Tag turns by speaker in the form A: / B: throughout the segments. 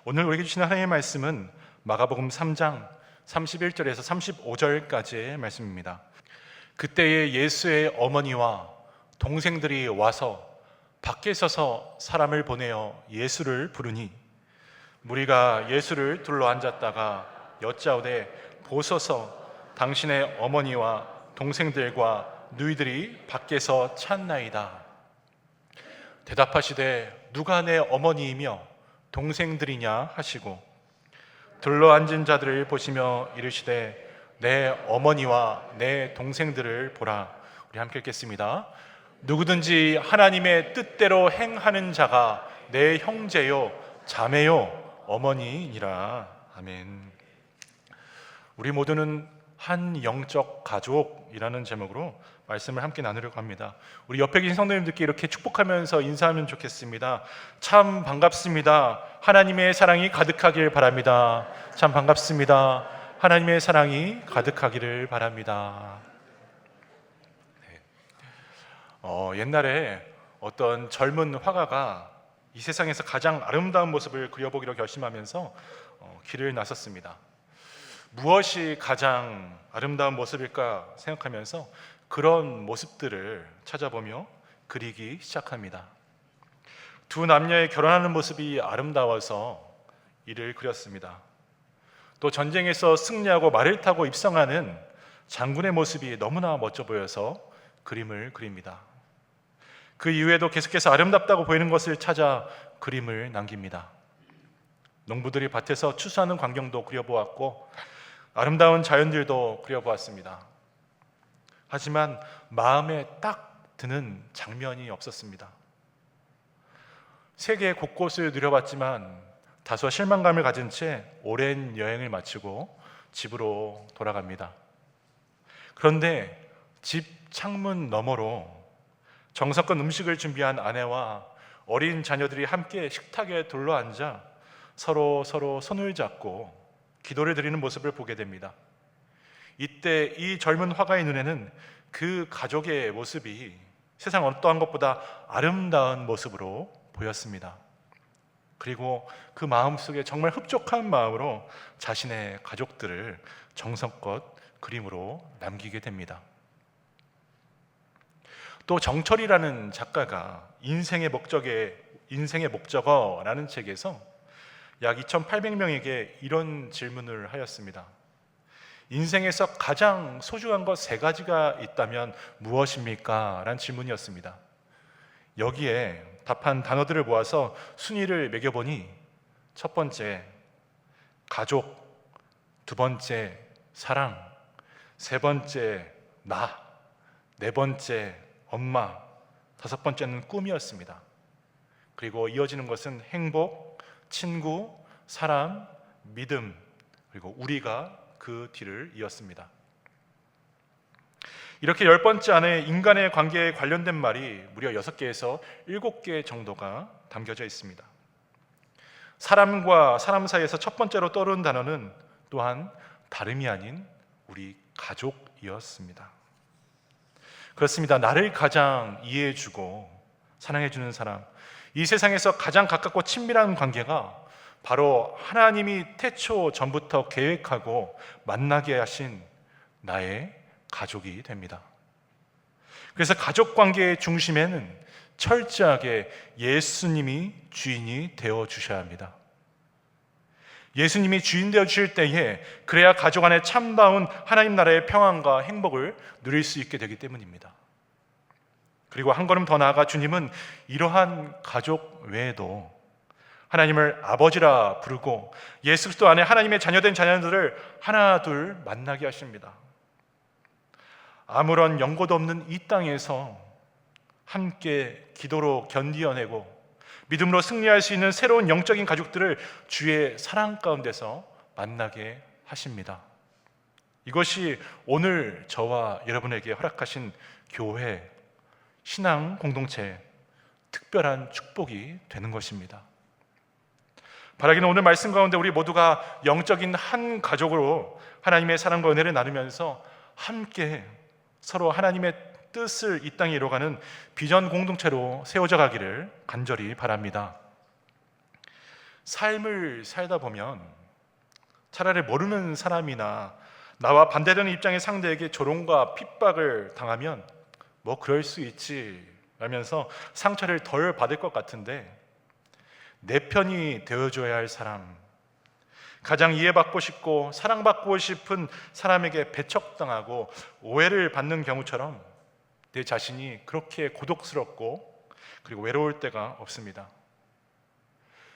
A: 오늘 우리에게 주시는 하나님의 말씀은 마가복음 3장 31절에서 35절까지의 말씀입니다. 그때에 예수의 어머니와 동생들이 와서 밖에 서서 사람을 보내어 예수를 부르니 무리가 예수를 둘러앉았다가 여짜오되 보소서 당신의 어머니와 동생들과 누이들이 밖에서 찾나이다. 대답하시되 누가 내 어머니이며 동생들이냐 하시고 둘러앉은 자들을 보시며 이르시되 내 어머니와 내 동생들을 보라. 우리 함께 읽겠습니다. 누구든지 하나님의 뜻대로 행하는 자가 내 형제요 자매요 어머니니라. 아멘. 우리 모두는 한 영적 가족이라는 제목으로 말씀을 함께 나누려고 합니다. 우리 옆에 계신 성도님들께 이렇게 축복하면서 인사하면 좋겠습니다. 참 반갑습니다. 하나님의 사랑이 가득하길 바랍니다. 참 반갑습니다. 하나님의 사랑이 가득하기를 바랍니다. 옛날에 어떤 젊은 화가가 이 세상에서 가장 아름다운 모습을 그려보기로 결심하면서 길을 나섰습니다. 무엇이 가장 아름다운 모습일까 생각하면서 그런 모습들을 찾아보며 그리기 시작합니다. 두 남녀의 결혼하는 모습이 아름다워서 이를 그렸습니다. 또 전쟁에서 승리하고 말을 타고 입성하는 장군의 모습이 너무나 멋져 보여서 그림을 그립니다. 그 이후에도 계속해서 아름답다고 보이는 것을 찾아 그림을 남깁니다. 농부들이 밭에서 추수하는 광경도 그려보았고 아름다운 자연들도 그려보았습니다. 하지만 마음에 딱 드는 장면이 없었습니다. 세계 곳곳을 누려봤지만 다소 실망감을 가진 채 오랜 여행을 마치고 집으로 돌아갑니다. 그런데 집 창문 너머로 정성껏 음식을 준비한 아내와 어린 자녀들이 함께 식탁에 둘러앉아 서로 손을 잡고 기도를 드리는 모습을 보게 됩니다. 이때 이 젊은 화가의 눈에는 그 가족의 모습이 세상 어떠한 것보다 아름다운 모습으로 보였습니다. 그리고 그 마음속에 정말 흡족한 마음으로 자신의 가족들을 정성껏 그림으로 남기게 됩니다. 또 정철이라는 작가가 인생의 목적어라는 책에서 약 2,800명에게 이런 질문을 하였습니다. 인생에서 가장 소중한 것 3가지가 있다면 무엇입니까? 라는 질문이었습니다. 여기에 답한 단어들을 모아서 순위를 매겨보니 첫 번째 가족, 두 번째 사랑, 세 번째 나, 네 번째 엄마, 다섯 번째는 꿈이었습니다. 그리고 이어지는 것은 행복, 친구, 사람, 믿음, 그리고 우리가 그 뒤를 이었습니다. 이렇게 10번째 안에 인간의 관계에 관련된 말이 무려 6개에서 7개 정도가 담겨져 있습니다. 사람과 사람 사이에서 첫 번째로 떠오르는 단어는 또한 다름이 아닌 우리 가족이었습니다. 그렇습니다. 나를 가장 이해해주고 사랑해주는 사람, 이 세상에서 가장 가깝고 친밀한 관계가 바로 하나님이 태초 전부터 계획하고 만나게 하신 나의 가족이 됩니다. 그래서 가족 관계의 중심에는 철저하게 예수님이 주인이 되어 주셔야 합니다. 예수님이 주인 되어 주실 때에 그래야 가족 안에 참다운 하나님 나라의 평안과 행복을 누릴 수 있게 되기 때문입니다. 그리고 한 걸음 더 나아가 주님은 이러한 가족 외에도 하나님을 아버지라 부르고 예수 그리스도 안에 하나님의 자녀된 자녀들을 하나 둘 만나게 하십니다. 아무런 연고도 없는 이 땅에서 함께 기도로 견디어내고 믿음으로 승리할 수 있는 새로운 영적인 가족들을 주의 사랑 가운데서 만나게 하십니다. 이것이 오늘 저와 여러분에게 허락하신 교회, 신앙 공동체의 특별한 축복이 되는 것입니다. 바라기는 오늘 말씀 가운데 우리 모두가 영적인 한 가족으로 하나님의 사랑과 은혜를 나누면서 함께 서로 하나님의 뜻을 이 땅에 이뤄가는 비전 공동체로 세워져 가기를 간절히 바랍니다. 삶을 살다 보면 차라리 모르는 사람이나 나와 반대되는 입장의 상대에게 조롱과 핍박을 당하면 뭐 그럴 수 있지 라면서 상처를 덜 받을 것 같은데, 내 편이 되어줘야 할 사람, 가장 이해받고 싶고 사랑받고 싶은 사람에게 배척당하고 오해를 받는 경우처럼 내 자신이 그렇게 고독스럽고 그리고 외로울 때가 없습니다.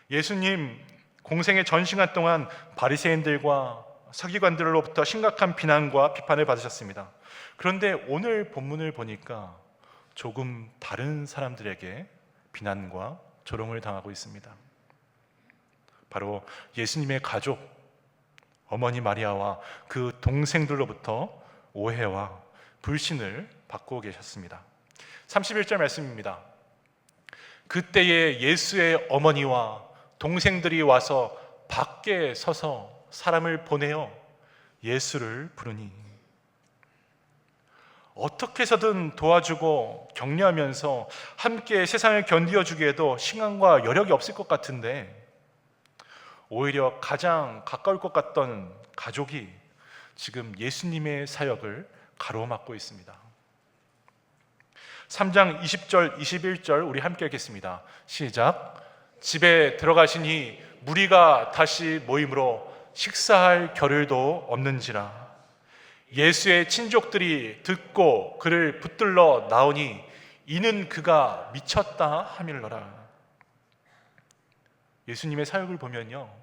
A: 예수님 공생의 전 시간 동안 바리새인들과 서기관들로부터 심각한 비난과 비판을 받으셨습니다. 그런데 오늘 본문을 보니까 조금 다른 사람들에게 비난과 조롱을 당하고 있습니다. 바로 예수님의 가족, 어머니 마리아와 그 동생들로부터 오해와 불신을 받고 계셨습니다. 31절 말씀입니다. 그때에 예수의 어머니와 동생들이 와서 밖에 서서 사람을 보내어 예수를 부르니, 어떻게 해서든 도와주고 격려하면서 함께 세상을 견디어주기에도 시간과 여력이 없을 것 같은데, 오히려 가장 가까울 것 같던 가족이 지금 예수님의 사역을 가로막고 있습니다. 3장 20절 21절 우리 함께 읽겠습니다. 시작. 집에 들어가시니 무리가 다시 모임으로 식사할 겨를도 없는지라. 예수의 친족들이 듣고 그를 붙들러 나오니 이는 그가 미쳤다 하밀러라. 예수님의 사역을 보면요,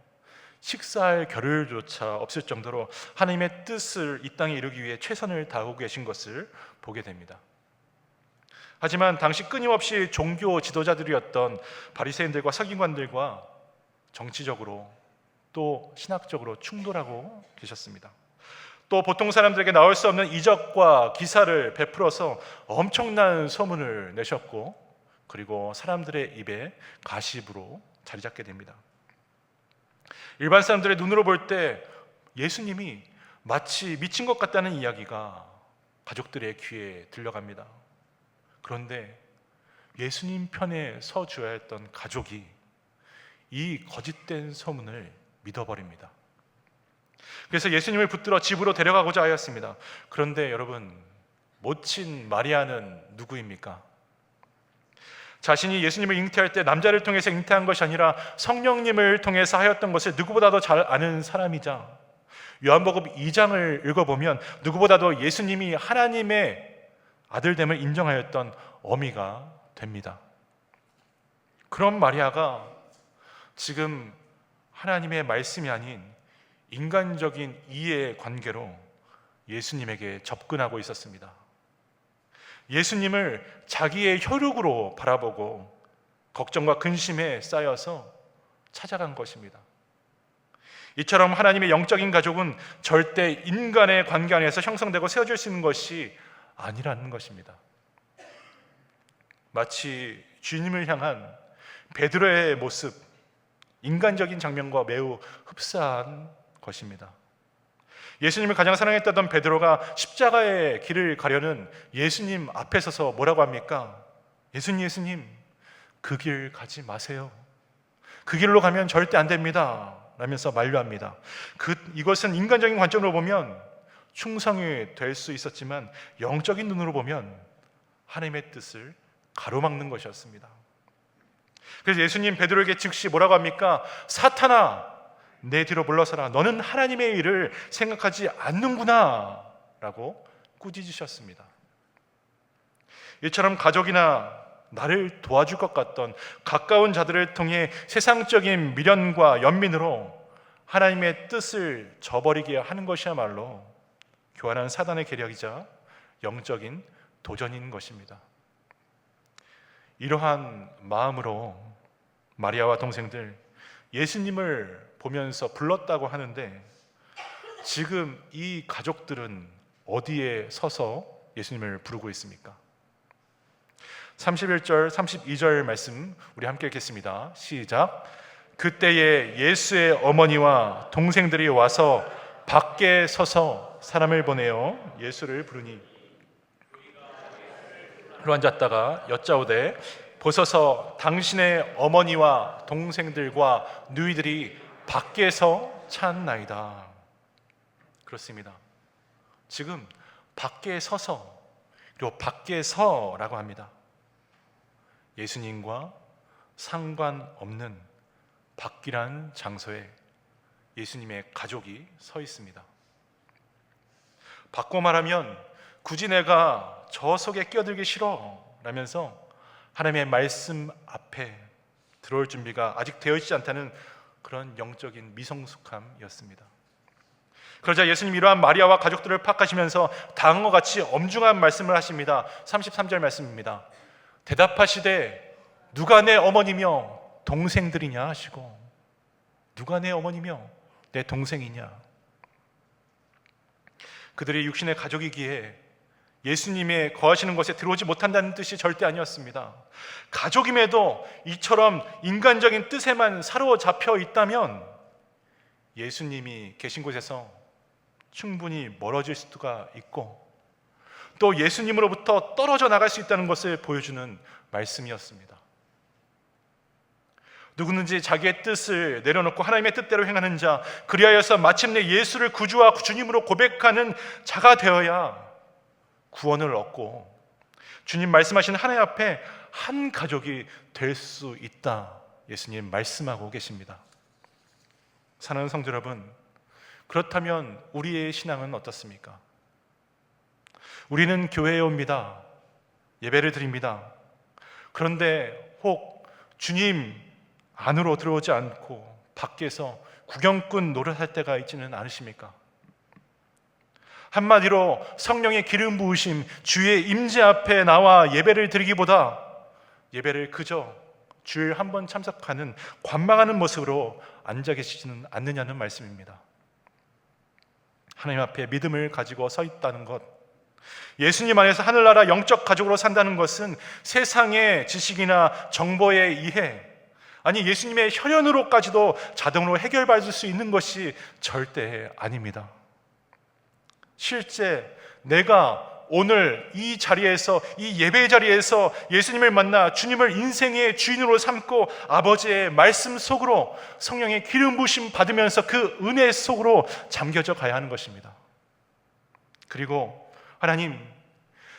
A: 식사할 겨를조차 없을 정도로 하나님의 뜻을 이 땅에 이루기 위해 최선을 다하고 계신 것을 보게 됩니다. 하지만 당시 끊임없이 종교 지도자들이었던 바리새인들과 서기관들과 정치적으로 또 신학적으로 충돌하고 계셨습니다. 또 보통 사람들에게 나올 수 없는 이적과 기사를 베풀어서 엄청난 소문을 내셨고, 그리고 사람들의 입에 가십으로 자리 잡게 됩니다. 일반 사람들의 눈으로 볼 때 예수님이 마치 미친 것 같다는 이야기가 가족들의 귀에 들려갑니다. 그런데 예수님 편에 서 주어야 했던 가족이 이 거짓된 소문을 믿어버립니다. 그래서 예수님을 붙들어 집으로 데려가고자 하였습니다. 그런데 여러분, 모친 마리아는 누구입니까? 자신이 예수님을 잉태할 때 남자를 통해서 잉태한 것이 아니라 성령님을 통해서 하였던 것을 누구보다도 잘 아는 사람이자, 요한복음 2장을 읽어보면 누구보다도 예수님이 하나님의 아들됨을 인정하였던 어미가 됩니다. 그런 마리아가 지금 하나님의 말씀이 아닌 인간적인 이해의 관계로 예수님에게 접근하고 있었습니다. 예수님을 자기의 혈육으로 바라보고 걱정과 근심에 쌓여서 찾아간 것입니다. 이처럼 하나님의 영적인 가족은 절대 인간의 관계 안에서 형성되고 세워질 수 있는 것이 아니라는 것입니다. 마치 주님을 향한 베드로의 모습, 인간적인 장면과 매우 흡사한 것입니다. 예수님을 가장 사랑했던 베드로가 십자가의 길을 가려는 예수님 앞에 서서 뭐라고 합니까? 예수님, 그 길 가지 마세요. 그 길로 가면 절대 안 됩니다 라면서 만류합니다. 이것은 인간적인 관점으로 보면 충성이 될 수 있었지만 영적인 눈으로 보면 하나님의 뜻을 가로막는 것이었습니다. 그래서 예수님 베드로에게 즉시 뭐라고 합니까? 사탄아, 내 뒤로 물러서라. 너는 하나님의 일을 생각하지 않는구나 라고 꾸짖으셨습니다. 이처럼 가족이나 나를 도와줄 것 같던 가까운 자들을 통해 세상적인 미련과 연민으로 하나님의 뜻을 저버리게 하는 것이야말로 교활한 사단의 계략이자 영적인 도전인 것입니다. 이러한 마음으로 마리아와 동생들 예수님을 보면서 불렀다고 하는데, 지금 이 가족들은 어디에 서서 예수님을 부르고 있습니까? 31절 32절 말씀 우리 함께 읽겠습니다. 시작. 그때에 예수의 어머니와 동생들이 와서 밖에 서서 사람을 보내어 예수를 부르니, 로 앉았다가 여짜오되 보소서 당신의 어머니와 동생들과 누이들이 밖에서 찾나이다. 그렇습니다. 지금 밖에 서서, 그리고 밖에서라고 합니다. 예수님과 상관없는 밖이란 장소에 예수님의 가족이 서 있습니다. 바꿔 말하면 굳이 내가 저 속에 끼어들기 싫어 라면서 하나님의 말씀 앞에 들어올 준비가 아직 되어 있지 않다는 그런 영적인 미성숙함이었습니다. 그러자 예수님 이러한 마리아와 가족들을 파악하시면서 다음과 같이 엄중한 말씀을 하십니다. 33절 말씀입니다. 대답하시되 누가 내 어머니며 동생들이냐 하시고, 누가 내 어머니며 내 동생이냐. 그들이 육신의 가족이기에 예수님의 거하시는 곳에 들어오지 못한다는 뜻이 절대 아니었습니다. 가족임에도 이처럼 인간적인 뜻에만 사로잡혀 있다면 예수님이 계신 곳에서 충분히 멀어질 수가 있고, 또 예수님으로부터 떨어져 나갈 수 있다는 것을 보여주는 말씀이었습니다. 누구든지 자기의 뜻을 내려놓고 하나님의 뜻대로 행하는 자, 그리하여서 마침내 예수를 구주와 주님으로 고백하는 자가 되어야 구원을 얻고 주님 말씀하신 하나님 앞에 한 가족이 될 수 있다, 예수님 말씀하고 계십니다. 사랑하는 성도 여러분, 그렇다면 우리의 신앙은 어떻습니까? 우리는 교회에 옵니다. 예배를 드립니다. 그런데 혹 주님 안으로 들어오지 않고 밖에서 구경꾼 노릇할 때가 있지는 않으십니까? 한마디로 성령의 기름 부으심, 주의 임재 앞에 나와 예배를 드리기보다 예배를 그저 주일 한 번 참석하는 관망하는 모습으로 앉아 계시지는 않느냐는 말씀입니다. 하나님 앞에 믿음을 가지고 서 있다는 것, 예수님 안에서 하늘나라 영적 가족으로 산다는 것은 세상의 지식이나 정보의 이해, 아니 예수님의 혈연으로까지도 자동으로 해결받을 수 있는 것이 절대 아닙니다. 실제 내가 오늘 이 자리에서, 이 예배 자리에서 예수님을 만나 주님을 인생의 주인으로 삼고 아버지의 말씀 속으로 성령의 기름 부으심 받으면서 그 은혜 속으로 잠겨져 가야 하는 것입니다. 그리고 하나님,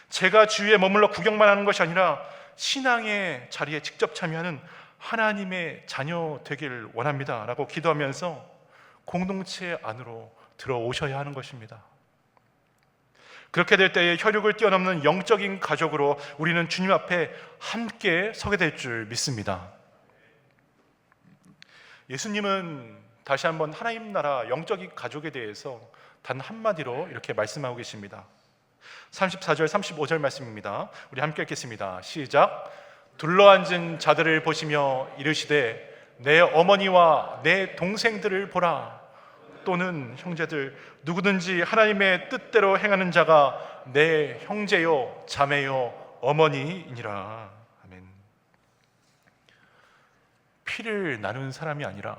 A: 제가 주위에 머물러 구경만 하는 것이 아니라 신앙의 자리에 직접 참여하는 하나님의 자녀 되길 원합니다 라고 기도하면서 공동체 안으로 들어오셔야 하는 것입니다. 그렇게 될 때에 혈육을 뛰어넘는 영적인 가족으로 우리는 주님 앞에 함께 서게 될 줄 믿습니다. 예수님은 다시 한번 하나님 나라 영적인 가족에 대해서 단 한마디로 이렇게 말씀하고 계십니다. 34절 35절 말씀입니다. 우리 함께 읽겠습니다. 시작. 둘러앉은 자들을 보시며 이르시되 내 어머니와 내 동생들을 보라. 또는 형제들, 누구든지 하나님의 뜻대로 행하는 자가 내 형제요 자매요 어머니이니라. 아멘. 피를 나눈 사람이 아니라,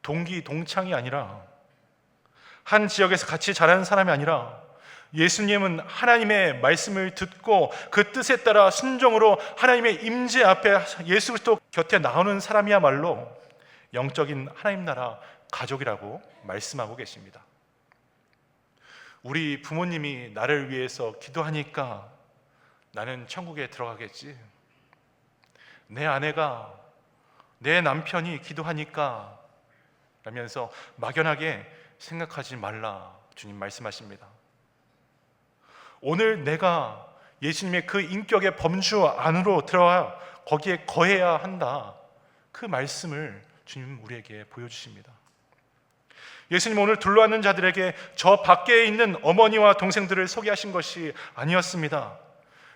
A: 동기 동창이 아니라, 한 지역에서 같이 자라는 사람이 아니라, 예수님은 하나님의 말씀을 듣고 그 뜻에 따라 순종으로 하나님의 임재 앞에 예수 그리스도 곁에 나오는 사람이야말로 영적인 하나님 나라 가족이라고 말씀하고 계십니다. 우리 부모님이 나를 위해서 기도하니까 나는 천국에 들어가겠지, 내 아내가, 내 남편이 기도하니까 라면서 막연하게 생각하지 말라, 주님 말씀하십니다. 오늘 내가 예수님의 그 인격의 범주 안으로 들어와 거기에 거해야 한다, 그 말씀을 주님 우리에게 보여주십니다. 예수님 오늘 둘러앉는 자들에게 저 밖에 있는 어머니와 동생들을 소개하신 것이 아니었습니다.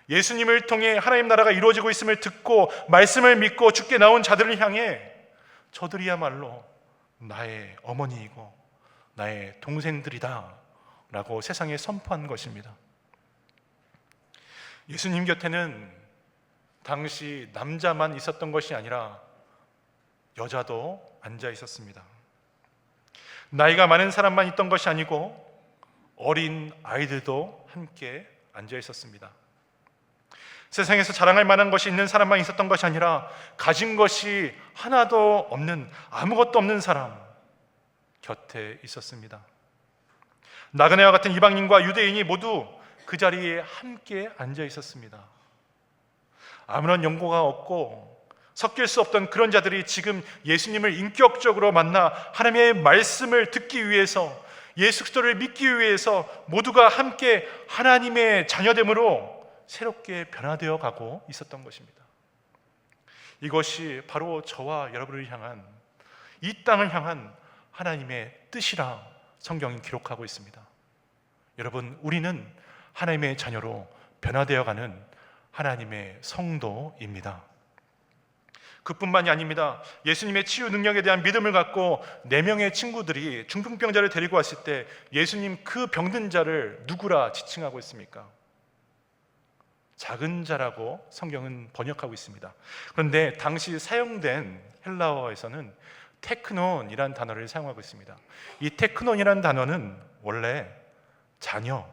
A: 예수님을 통해 하나님 나라가 이루어지고 있음을 듣고 말씀을 믿고 주께 나온 자들을 향해 저들이야말로 나의 어머니이고 나의 동생들이다 라고 세상에 선포한 것입니다. 예수님 곁에는 당시 남자만 있었던 것이 아니라 여자도 앉아 있었습니다. 나이가 많은 사람만 있던 것이 아니고 어린 아이들도 함께 앉아 있었습니다. 세상에서 자랑할 만한 것이 있는 사람만 있었던 것이 아니라 가진 것이 하나도 없는, 아무것도 없는 사람 곁에 있었습니다. 나그네와 같은 이방인과 유대인이 모두 그 자리에 함께 앉아 있었습니다. 아무런 연고가 없고 섞일 수 없던 그런 자들이 지금 예수님을 인격적으로 만나 하나님의 말씀을 듣기 위해서, 예수 그리스도를 믿기 위해서 모두가 함께 하나님의 자녀됨으로 새롭게 변화되어 가고 있었던 것입니다. 이것이 바로 저와 여러분을 향한, 이 땅을 향한 하나님의 뜻이라 성경이 기록하고 있습니다. 여러분, 우리는 하나님의 자녀로 변화되어가는 하나님의 성도입니다. 그뿐만이 아닙니다. 예수님의 치유 능력에 대한 믿음을 갖고 4명의 친구들이 중풍병자를 데리고 왔을 때 예수님 그 병든 자를 누구라 지칭하고 있습니까? 작은 자라고 성경은 번역하고 있습니다. 그런데 당시 사용된 헬라어에서는 테크논이라는 단어를 사용하고 있습니다. 이 테크논이라는 단어는 원래 자녀,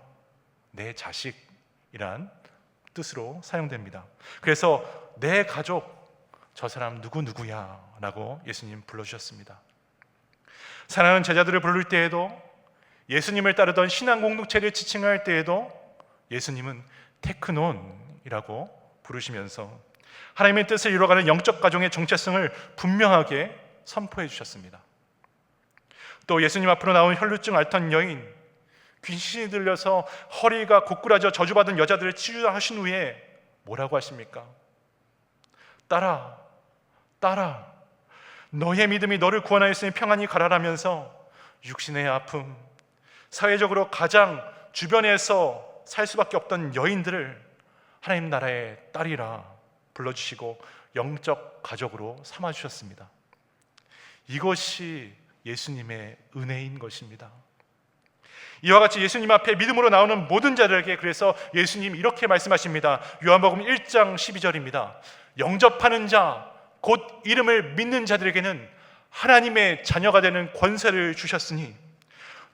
A: 내 자식이란 뜻으로 사용됩니다. 그래서 내 가족, 저 사람 누구누구야 라고 예수님 불러주셨습니다. 사랑하는 제자들을 부를 때에도, 예수님을 따르던 신앙 공동체를 지칭할 때에도 예수님은 테크논이라고 부르시면서 하나님의 뜻을 이루어가는 영적 가정의 정체성을 분명하게 선포해 주셨습니다. 또 예수님 앞으로 나온 혈루증 앓던 여인, 귀신이 들려서 허리가 고꾸라져 저주받은 여자들을 치유하신 후에 뭐라고 하십니까? 딸아, 딸아, 너의 믿음이 너를 구원하였으니 평안히 가라라면서 육신의 아픔, 사회적으로 가장 주변에서 살 수밖에 없던 여인들을 하나님 나라의 딸이라 불러주시고 영적 가족으로 삼아주셨습니다. 이것이 예수님의 은혜인 것입니다. 이와 같이 예수님 앞에 믿음으로 나오는 모든 자들에게 그래서 예수님 이렇게 말씀하십니다. 요한복음 1장 12절입니다. 영접하는 자, 곧 이름을 믿는 자들에게는 하나님의 자녀가 되는 권세를 주셨으니,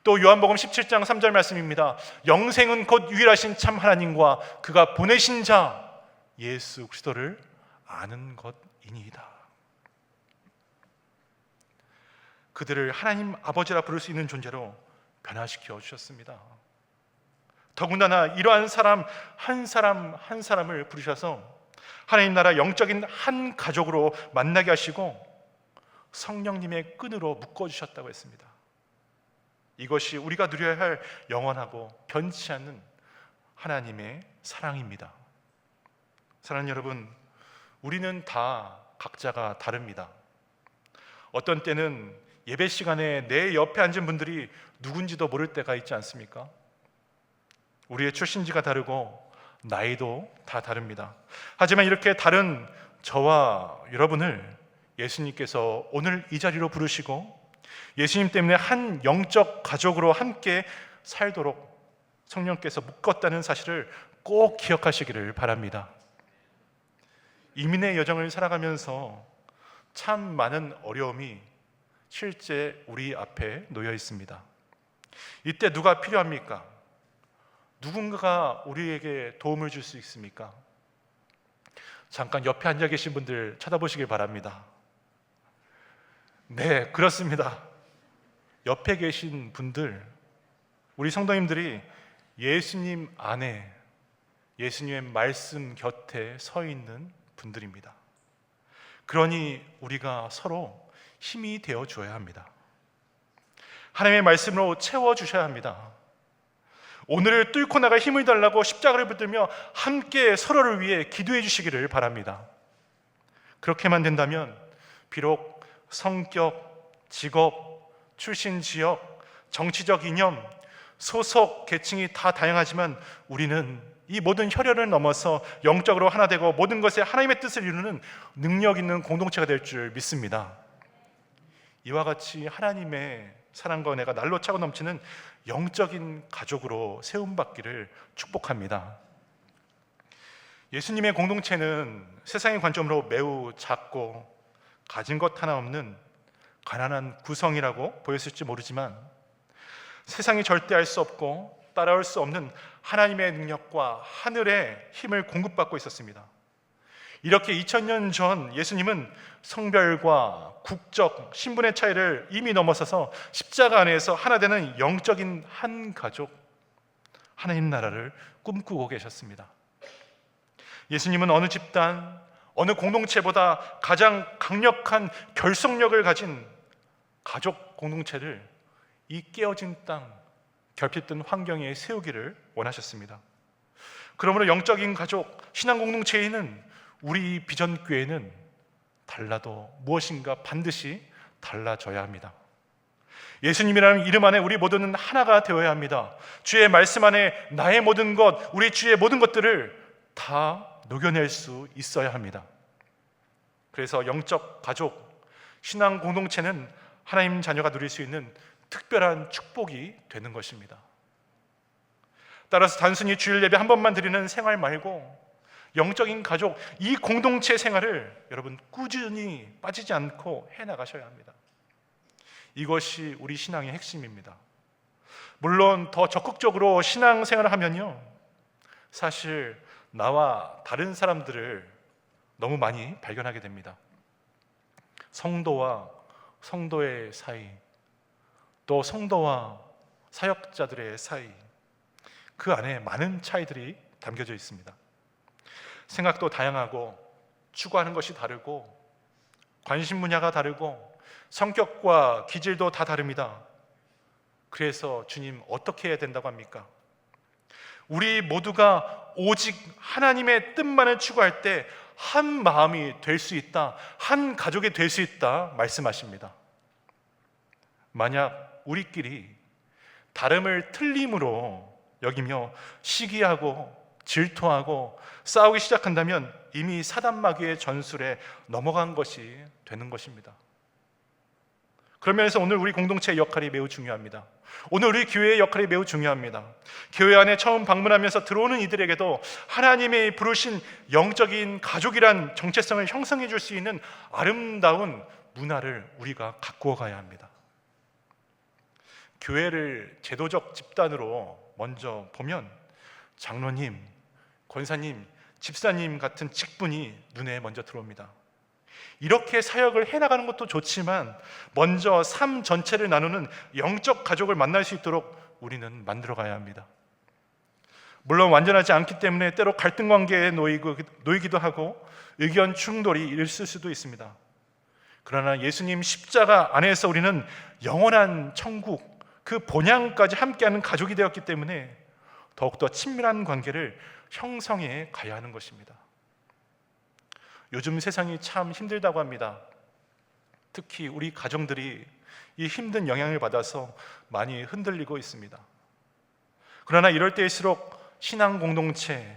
A: 또 요한복음 17장 3절 말씀입니다. 영생은 곧 유일하신 참 하나님과 그가 보내신 자 예수 그리스도를 아는 것이니이다. 그들을 하나님 아버지라 부를 수 있는 존재로 변화시켜 주셨습니다. 더군다나 이러한 사람 한 사람을 부르셔서 하나님 나라 영적인 한 가족으로 만나게 하시고 성령님의 끈으로 묶어주셨다고 했습니다. 이것이 우리가 누려야 할 영원하고 변치 않는 하나님의 사랑입니다. 사랑하는 여러분, 우리는 다 각자가 다릅니다. 어떤 때는 예배 시간에 내 옆에 앉은 분들이 누군지도 모를 때가 있지 않습니까? 우리의 출신지가 다르고 나이도 다 다릅니다. 하지만 이렇게 다른 저와 여러분을 예수님께서 오늘 이 자리로 부르시고 예수님 때문에 한 영적 가족으로 함께 살도록 성령께서 묶었다는 사실을 꼭 기억하시기를 바랍니다. 이민의 여정을 살아가면서 참 많은 어려움이 실제 우리 앞에 놓여 있습니다. 이때 누가 필요합니까? 누군가가 우리에게 도움을 줄 수 있습니까? 잠깐 옆에 앉아 계신 분들 쳐다보시길 바랍니다. 네, 그렇습니다. 옆에 계신 분들, 우리 성도님들이 예수님 안에, 예수님의 말씀 곁에 서 있는 분들입니다. 그러니 우리가 서로 힘이 되어 줘야 합니다. 하나님의 말씀으로 채워 주셔야 합니다. 오늘을 뚫고 나갈 힘을 달라고 십자가를 붙들며 함께 서로를 위해 기도해 주시기를 바랍니다. 그렇게만 된다면 비록 성격, 직업, 출신 지역, 정치적 이념, 소속, 계층이 다 다양하지만 우리는 이 모든 혈연을 넘어서 영적으로 하나 되고 모든 것에 하나님의 뜻을 이루는 능력 있는 공동체가 될 줄 믿습니다. 이와 같이 하나님의 사랑과 은혜가 날로 차고 넘치는 영적인 가족으로 세움받기를 축복합니다. 예수님의 공동체는 세상의 관점으로 매우 작고 가진 것 하나 없는 가난한 구성이라고 보였을지 모르지만 세상이 절대 알 수 없고 따라올 수 없는 하나님의 능력과 하늘의 힘을 공급받고 있었습니다. 이렇게 2000년 전 예수님은 성별과 국적, 신분의 차이를 이미 넘어서서 십자가 안에서 하나 되는 영적인 한 가족, 하나님 나라를 꿈꾸고 계셨습니다. 예수님은 어느 집단, 어느 공동체보다 가장 강력한 결속력을 가진 가족 공동체를 이 깨어진 땅, 결핍된 환경에 세우기를 원하셨습니다. 그러므로 영적인 가족, 신앙 공동체에는 우리 비전 교회는 달라도 무엇인가 반드시 달라져야 합니다. 예수님이라는 이름 안에 우리 모두는 하나가 되어야 합니다. 주의 말씀 안에 나의 모든 것, 우리 주의 모든 것들을 다 녹여낼 수 있어야 합니다. 그래서 영적 가족, 신앙 공동체는 하나님 자녀가 누릴 수 있는 특별한 축복이 되는 것입니다. 따라서 단순히 주일 예배 한 번만 드리는 생활 말고 영적인 가족, 이 공동체 생활을 여러분 꾸준히 빠지지 않고 해나가셔야 합니다. 이것이 우리 신앙의 핵심입니다. 물론 더 적극적으로 신앙생활을 하면요, 사실 나와 다른 사람들을 너무 많이 발견하게 됩니다. 성도와 성도의 사이, 또 성도와 사역자들의 사이, 그 안에 많은 차이들이 담겨져 있습니다. 생각도 다양하고 추구하는 것이 다르고 관심 분야가 다르고 성격과 기질도 다 다릅니다. 그래서 주님 어떻게 해야 된다고 합니까? 우리 모두가 오직 하나님의 뜻만을 추구할 때 한 마음이 될 수 있다, 한 가족이 될 수 있다 말씀하십니다. 만약 우리끼리 다름을 틀림으로 여기며 시기하고 질투하고 싸우기 시작한다면 이미 사단마귀의 전술에 넘어간 것이 되는 것입니다. 그러면서 오늘 우리 공동체의 역할이 매우 중요합니다. 오늘 우리 교회의 역할이 매우 중요합니다. 교회 안에 처음 방문하면서 들어오는 이들에게도 하나님의 부르신 영적인 가족이란 정체성을 형성해 줄 수 있는 아름다운 문화를 우리가 가꾸어 가야 합니다. 교회를 제도적 집단으로 먼저 보면 장로님, 권사님, 집사님 같은 직분이 눈에 먼저 들어옵니다. 이렇게 사역을 해나가는 것도 좋지만 먼저 삶 전체를 나누는 영적 가족을 만날 수 있도록 우리는 만들어가야 합니다. 물론 완전하지 않기 때문에 때로 갈등 관계에 놓이기도 하고 의견 충돌이 있을 수도 있습니다. 그러나 예수님 십자가 안에서 우리는 영원한 천국, 그 본향까지 함께하는 가족이 되었기 때문에 더욱더 친밀한 관계를 형성해 가야 하는 것입니다. 요즘 세상이 참 힘들다고 합니다. 특히 우리 가정들이 이 힘든 영향을 받아서 많이 흔들리고 있습니다. 그러나 이럴 때일수록 신앙 공동체,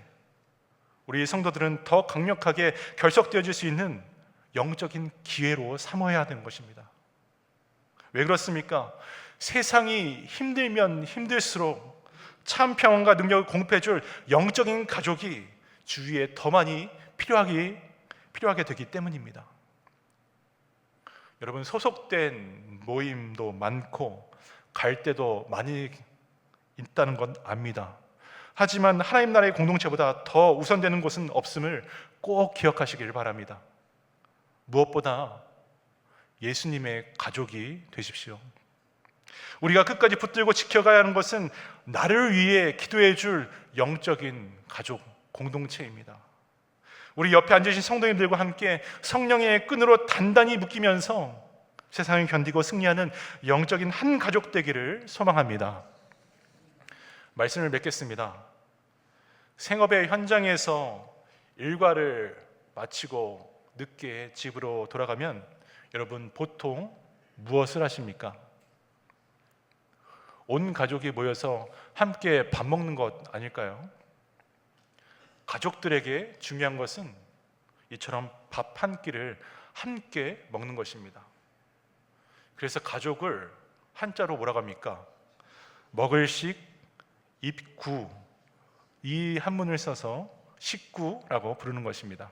A: 우리 성도들은 더 강력하게 결속되어질 수 있는 영적인 기회로 삼아야 하는 것입니다. 왜 그렇습니까? 세상이 힘들면 힘들수록 참 평안과 능력을 공급해 줄 영적인 가족이 주위에 더 많이 필요하게 되기 때문입니다. 여러분, 소속된 모임도 많고 갈 때도 많이 있다는 건 압니다. 하지만 하나님 나라의 공동체보다 더 우선되는 곳은 없음을 꼭 기억하시길 바랍니다. 무엇보다 예수님의 가족이 되십시오. 우리가 끝까지 붙들고 지켜가야 하는 것은 나를 위해 기도해 줄 영적인 가족 공동체입니다. 우리 옆에 앉으신 성도님들과 함께 성령의 끈으로 단단히 묶이면서 세상을 견디고 승리하는 영적인 한 가족 되기를 소망합니다. 말씀을 맺겠습니다. 생업의 현장에서 일과를 마치고 늦게 집으로 돌아가면 여러분 보통 무엇을 하십니까? 온 가족이 모여서 함께 밥 먹는 것 아닐까요? 가족들에게 중요한 것은 이처럼 밥 한 끼를 함께 먹는 것입니다. 그래서 가족을 한자로 뭐라고 합니까? 먹을 식, 입구, 이 한문을 써서 식구라고 부르는 것입니다.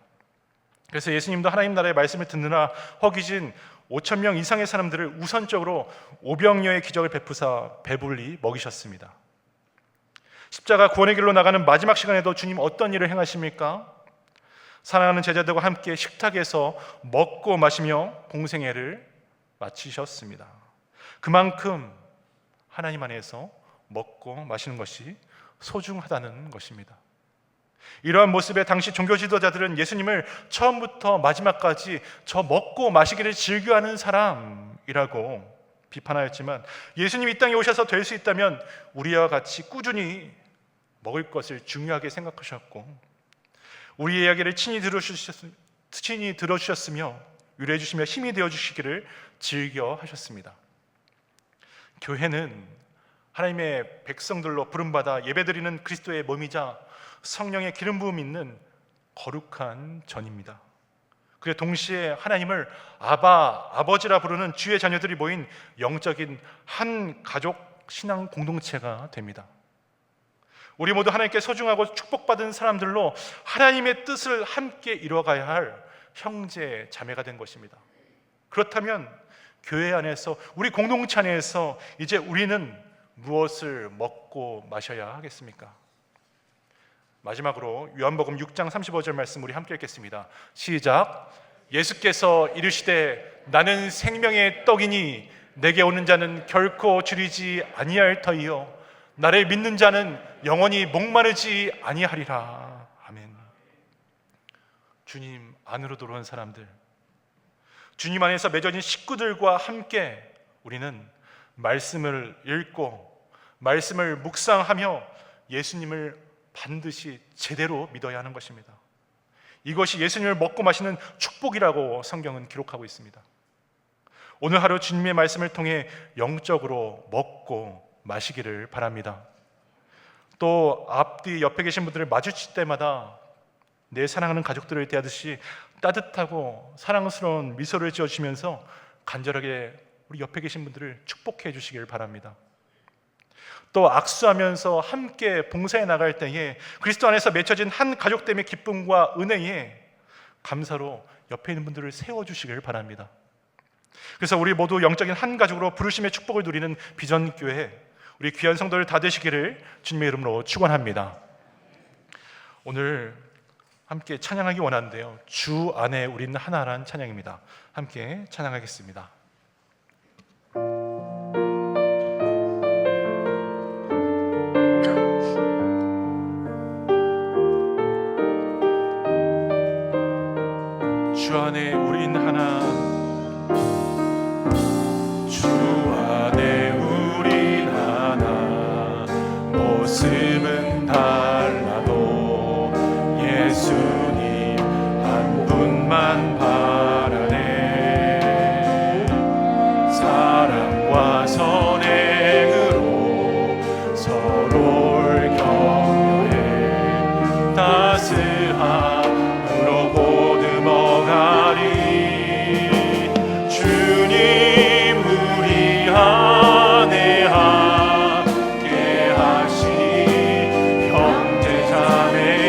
A: 그래서 예수님도 하나님 나라의 말씀을 듣느라 허기진 5,000명 이상의 사람들을 우선적으로 오병이어의 기적을 베푸사 배불리 먹이셨습니다. 십자가 구원의 길로 나가는 마지막 시간에도 주님 어떤 일을 행하십니까? 사랑하는 제자들과 함께 식탁에서 먹고 마시며 공생애를 마치셨습니다. 그만큼 하나님 안에서 먹고 마시는 것이 소중하다는 것입니다. 이러한 모습에 당시 종교 지도자들은 예수님을 처음부터 마지막까지 저 먹고 마시기를 즐겨하는 사람이라고 비판하였지만, 예수님이 이 땅에 오셔서 될 수 있다면 우리와 같이 꾸준히 먹을 것을 중요하게 생각하셨고, 우리의 이야기를 친히 들어주셨으며 위로해 주시며 힘이 되어 주시기를 즐겨 하셨습니다. 교회는 하나님의 백성들로 부름받아 예배드리는 그리스도의 몸이자 성령의 기름 부음 있는 거룩한 전입니다. 그리고 동시에 하나님을 아버지라 부르는 주의 자녀들이 모인 영적인 한 가족 신앙 공동체가 됩니다. 우리 모두 하나님께 소중하고 축복받은 사람들로 하나님의 뜻을 함께 이루어가야 할 형제 자매가 된 것입니다. 그렇다면 교회 안에서, 우리 공동체 안에서 이제 우리는 무엇을 먹고 마셔야 하겠습니까? 마지막으로 요한복음 6장 35절 말씀 우리 함께 읽겠습니다. 시작. 예수께서 이르시되 나는 생명의 떡이니 내게 오는 자는 결코 줄이지 아니할 터이요 나를 믿는 자는 영원히 목마르지 아니하리라. 아멘. 주님 안으로 들어온 사람들, 주님 안에서 맺어진 식구들과 함께 우리는 말씀을 읽고 말씀을 묵상하며 예수님을 반드시 제대로 믿어야 하는 것입니다. 이것이 예수님을 먹고 마시는 축복이라고 성경은 기록하고 있습니다. 오늘 하루 주님의 말씀을 통해 영적으로 먹고 마시기를 바랍니다. 또 앞뒤 옆에 계신 분들을 마주칠 때마다 내 사랑하는 가족들을 대하듯이 따뜻하고 사랑스러운 미소를 지어주시면서 간절하게 우리 옆에 계신 분들을 축복해 주시길 바랍니다. 또 악수하면서 함께 봉사해 나갈 때에 그리스도 안에서 맺혀진 한 가족됨의 기쁨과 은혜에 감사로 옆에 있는 분들을 세워주시길 바랍니다. 그래서 우리 모두 영적인 한 가족으로 부르심의 축복을 누리는 비전교회, 우리 귀한 성도들 다 되시기를 주님의 이름으로 축원합니다. 오늘 함께 찬양하기 원하는데요, 주 안에 우리는 하나라는 찬양입니다. 함께 찬양하겠습니다. 주 안에 우린 하나, 주 안에 우린 하나, 모습은 달라도 예수님 한 분만 바라네. 사랑과 선행으로 서로를 격려해 따스함으로 보듬어가리. 주님 우리 안에 함께 하시니 형제 자매의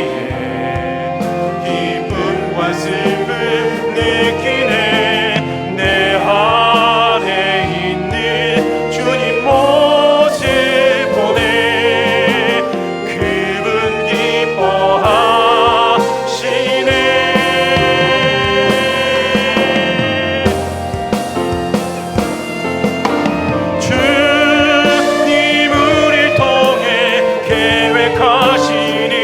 A: 기쁨과 슬픔 느끼네. 내 안에 있는 주님 모습 보네. 그분 기뻐하시네. 주님 우리를 통해 계획하시니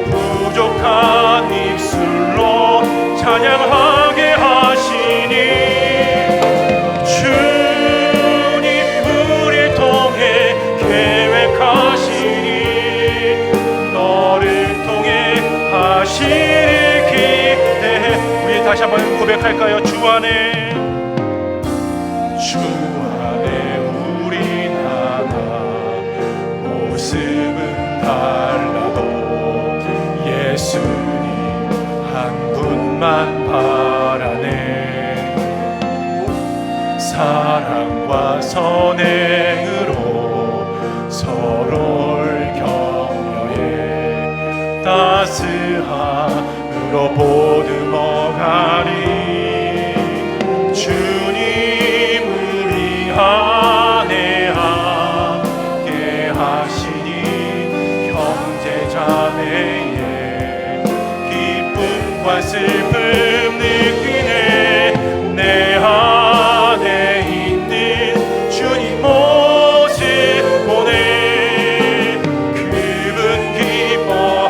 A: 부족한 입술로 찬양하게 하시니. 주님 우리를 통해 계획하시니 너를 통해 하시길 기대해. 우리 다시 한번 고백할까요? 주 안에 우린 하나, 모습은 달라도 예수님 한 분만 바라네. 사랑과 선행으로 서로를 격려해 따스함으로 보듬어가리. 주님 우리 안에 함께 하시 슬픔 느끼네. 내 안에 있는 주님 모습 보네. 그분 기뻐하시네.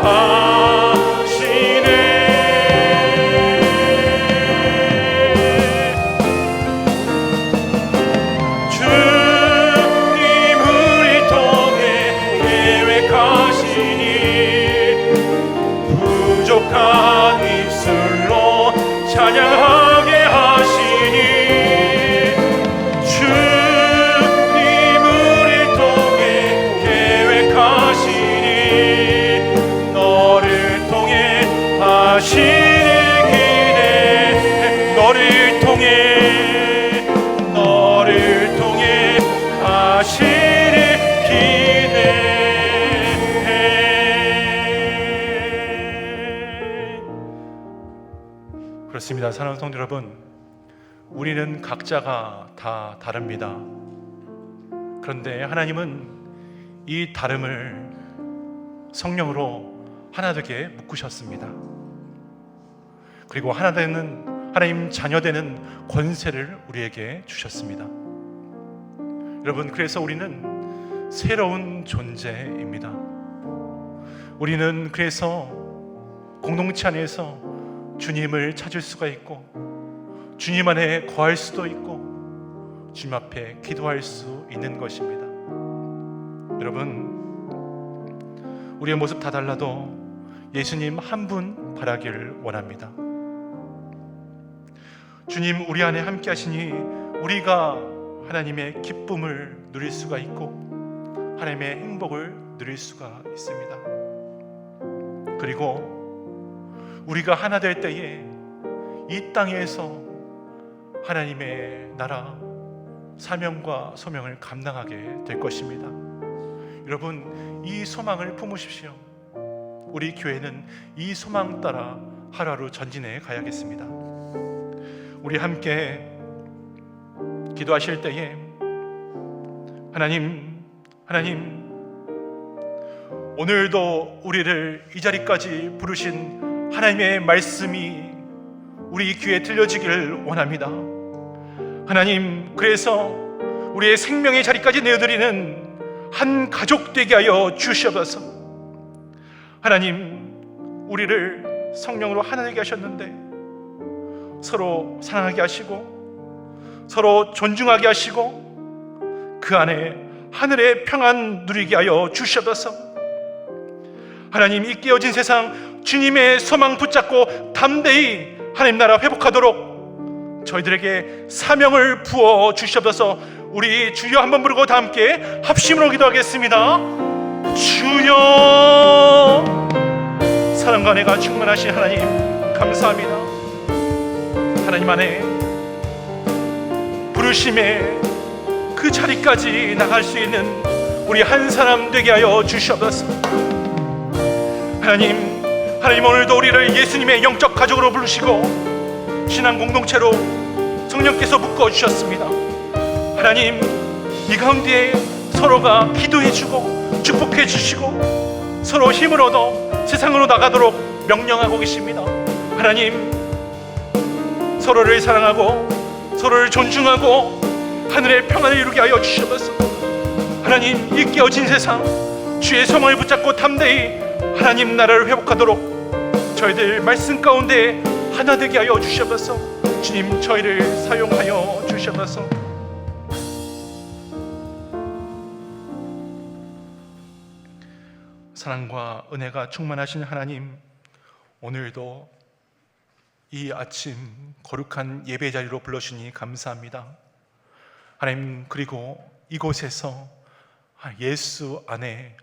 A: 주님 우리 통해 계획하시니 부족한 입술로 찬양하게 하시니. 주님 우리 통해 계획하시니 너를 통해 하시는 기대. 너를 통해 하시는 기대해. 그렇습니다. 사랑하는 성도 여러분, 우리는 각자가 다 다릅니다. 그런데 하나님은 이 다름을 성령으로 하나 되게 묶으셨습니다. 그리고 하나 되는 하나님 자녀 되는 권세를 우리에게 주셨습니다. 여러분, 그래서 우리는 새로운 존재입니다. 우리는 그래서 공동체 안에서 주님을 찾을 수가 있고, 주님 안에 거할 수도 있고, 주님 앞에 기도할 수 있는 것입니다. 여러분, 우리의 모습 다 달라도 예수님 한 분 바라기를 원합니다. 주님 우리 안에 함께 하시니 우리가 하나님의 기쁨을 누릴 수가 있고 하나님의 행복을 누릴 수가 있습니다. 그리고 우리가 하나 될 때에 이 땅에서 하나님의 나라 사명과 소명을 감당하게 될 것입니다. 여러분, 이 소망을 품으십시오. 우리 교회는 이 소망 따라 하루하루 전진해 가야겠습니다. 우리 함께 기도하실 때에 하나님, 오늘도 우리를 이 자리까지 부르신 하나님의 말씀이 우리 귀에 들려지기를 원합니다. 하나님, 그래서 우리의 생명의 자리까지 내어드리는 한 가족 되게 하여 주시옵소서. 하나님, 우리를 성령으로 하나 되게 하셨는데 서로 사랑하게 하시고 서로 존중하게 하시고 그 안에 하늘의 평안 누리게 하여 주시옵소서. 하나님, 이 깨어진 세상 주님의 소망 붙잡고 담대히 하나님 나라 회복하도록 저희들에게 사명을 부어 주시옵소서. 우리 주여 한번 부르고 다 함께 합심으로 기도하겠습니다. 주여. 사랑과 은혜가 충만하신 하나님 감사합니다. 하나님 안에 부르심의 그 자리까지 나갈 수 있는 우리 한 사람 되게 하여 주시옵소서. 하나님 오늘도 우리를 예수님의 영적 가족으로 부르시고 신앙 공동체로 성령께서 묶어주셨습니다. 하나님, 이 가운데 서로가 기도해주고 축복해주시고 서로 힘을 얻어 세상으로 나가도록 명령하고 계십니다. 하나님, 서로를 사랑하고 서로를 존중하고 하늘의 평안을 이루게 하여 주시옵소서. 하나님, 이 깨어진 세상 주의 소망을 붙잡고 담대히 하나님 나라를 회복하도록 저희들 말씀 가운데 하나 되게 하여 주시옵소서. 주님, 저희를 사용하여 주시옵소서. 사랑과 은혜가 충만하신 하나님, 오늘도 이 아침 거룩한 예배 자리로 불러주니 감사합니다. 하나님, 그리고 이곳에서 예수 안에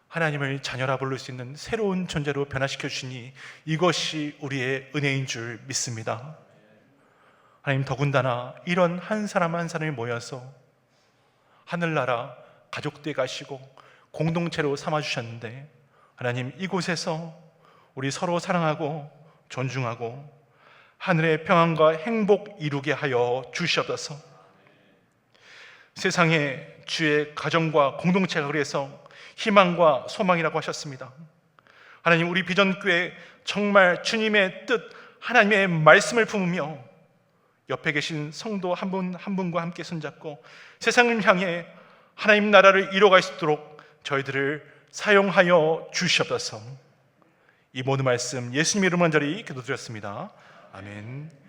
A: 하나님을 자녀라 부를 수 있는 새로운 존재로 변화시켜 주시니 이것이 우리의 은혜인 줄 믿습니다. 하나님, 더군다나 이런 한 사람 한 사람이 모여서 하늘나라 가족돼 가시고 공동체로 삼아주셨는데 하나님, 이곳에서 우리 서로 사랑하고 존중하고 하늘의 평안과 행복 이루게 하여 주시옵소서. 세상에 주의 가정과 공동체가 그래서 희망과 소망이라고 하셨습니다. 하나님, 우리 비전교회 정말 주님의 뜻 하나님의 말씀을 품으며 옆에 계신 성도 한 분 한 분과 함께 손잡고 세상을 향해 하나님 나라를 이뤄갈 수 있도록 저희들을 사용하여 주시옵소서. 이 모든 말씀 예수님 이름으로 간절히 기도드렸습니다. 아멘.